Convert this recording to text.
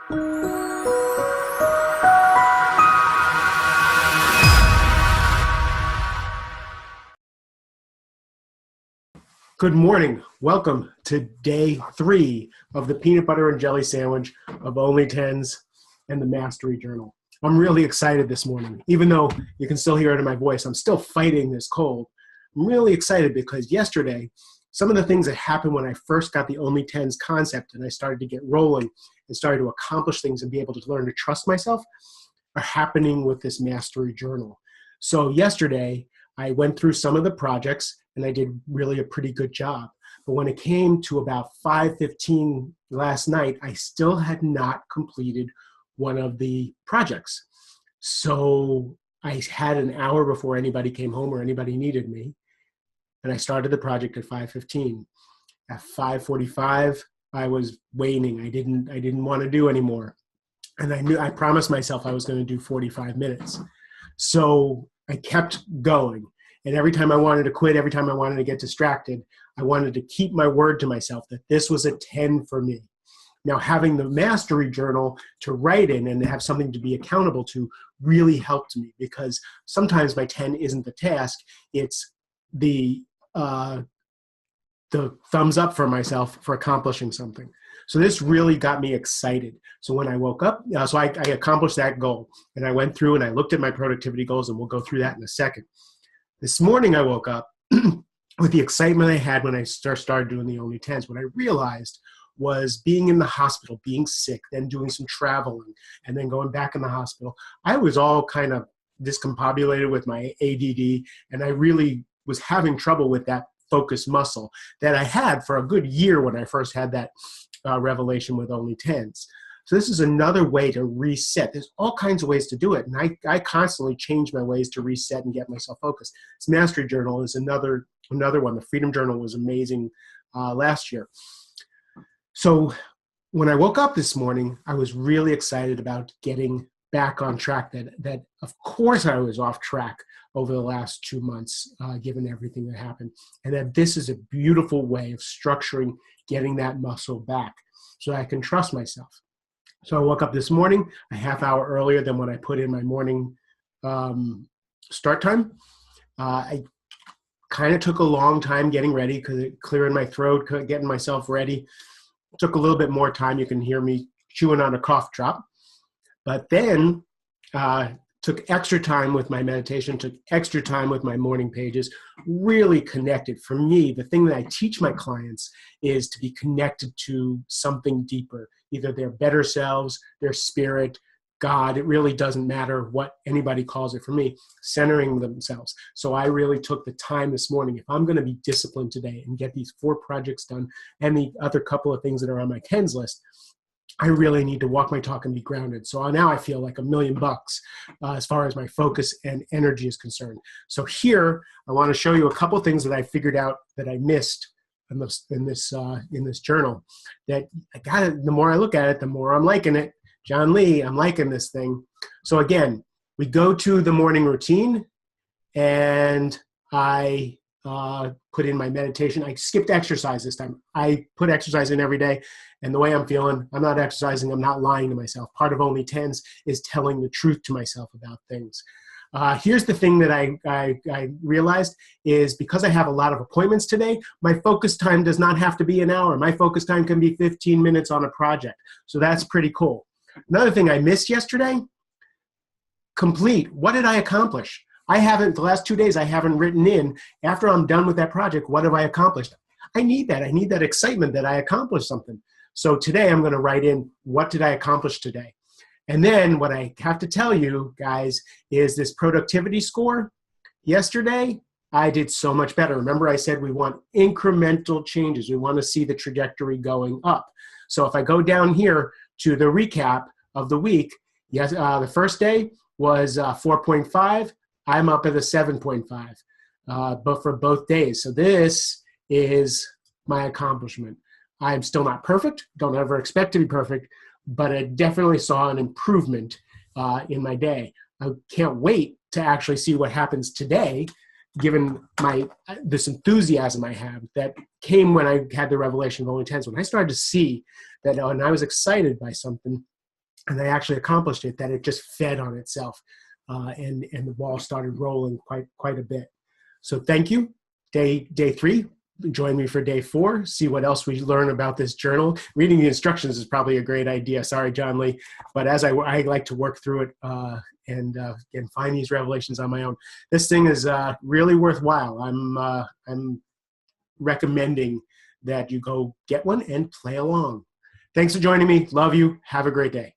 Good morning. Welcome to day 3 of the peanut butter and jelly sandwich of Only Tens and the Mastery Journal. I'm really excited this morning. Even though you can still hear it in my voice, I'm still fighting this cold. I'm really excited because yesterday, some of the things that happened when I first got the Only Tens concept and I started to get rolling and started to accomplish things and be able to learn to trust myself are happening with this Mastery Journal. So yesterday, I went through some of the projects and I did really a pretty good job. But when it came to about 5:15 last night, I still had not completed one of the projects. So I had an hour before anybody came home or anybody needed me. And I started the project at 5:15. At 5:45, I was waning. I didn't want to do anymore. And I promised myself I was going to do 45 minutes. So I kept going. And every time I wanted to quit, every time I wanted to get distracted, I wanted to keep my word to myself that this was a 10 for me. Now, having the Mastery Journal to write in and have something to be accountable to really helped me, because sometimes my 10 isn't the task, it's the thumbs up for myself for accomplishing something. So this really got me excited. So when I woke up, I accomplished that goal. And I went through and I looked at my productivity goals, and we'll go through that in a second. This morning I woke up with the excitement I had when I started doing the Only Tens. What I realized was being in the hospital, being sick, then doing some traveling, and then going back in the hospital. I was all kind of discombobulated with my A.D.D, and I really was having trouble with that focus muscle that I had for a good year when I first had that revelation with Only Tens. So this is another way to reset. There's all kinds of ways to do it. And I constantly change my ways to reset and get myself focused. This Mastery Journal is another one. The Freedom Journal was amazing last year. So when I woke up this morning, I was really excited about getting back on track. That of course I was off track over the last 2 months, given everything that happened. And that this is a beautiful way of structuring getting that muscle back so I can trust myself. So I woke up this morning a half hour earlier than when I put in my morning start time. I kind of took a long time getting ready, clearing my throat, getting myself ready. It took a little bit more time. You can hear me chewing on a cough drop. But then took extra time with my meditation, took extra time with my morning pages, really connected. For me, the thing that I teach my clients is to be connected to something deeper, either their better selves, their spirit, God. It really doesn't matter what anybody calls it. For me, centering themselves. So I really took the time this morning. If I'm going to be disciplined today and get these 4 projects done and the other couple of things that are on my 10s list, I really need to walk my talk and be grounded. So now I feel like $1,000,000 as far as my focus and energy is concerned. So here, I want to show you a couple things that I figured out that I missed in this journal. That I got it. The more I look at it, the more I'm liking it. John Lee, I'm liking this thing. So again, we go to the morning routine, and I put in my meditation. I skipped exercise this time. I put exercise in every day, and the way I'm feeling, I'm not exercising, I'm not lying to myself. Part of Only Tens is telling the truth to myself about things. Here's the thing that I realized is, because I have a lot of appointments today, my focus time does not have to be an hour. My focus time can be 15 minutes on a project. So that's pretty cool. Another thing I missed yesterday, complete. What did I accomplish? The last 2 days, I haven't written in, after I'm done with that project, what have I accomplished? I need that. I need that excitement that I accomplished something. So today I'm going to write in, what did I accomplish today? And then what I have to tell you guys is this productivity score. Yesterday, I did so much better. Remember I said we want incremental changes. We want to see the trajectory going up. So if I go down here to the recap of the week, yes, the first day was 4.5. I'm up at a 7.5, but for both days. So this is my accomplishment. I'm still not perfect. Don't ever expect to be perfect, but I definitely saw an improvement in my day. I can't wait to actually see what happens today, given this enthusiasm I have that came when I had the revelation of Only Tens. When I started to see that, and I was excited by something, and I actually accomplished it, that it just fed on itself, and the ball started rolling quite a bit. So thank you. Day 3. Join me for day 4. See what else we learn about this journal. Reading the instructions is probably a great idea. Sorry, John Lee, but as I like to work through it and find these revelations on my own. This thing is really worthwhile. I'm recommending that you go get one and play along. Thanks for joining me. Love you. Have a great day.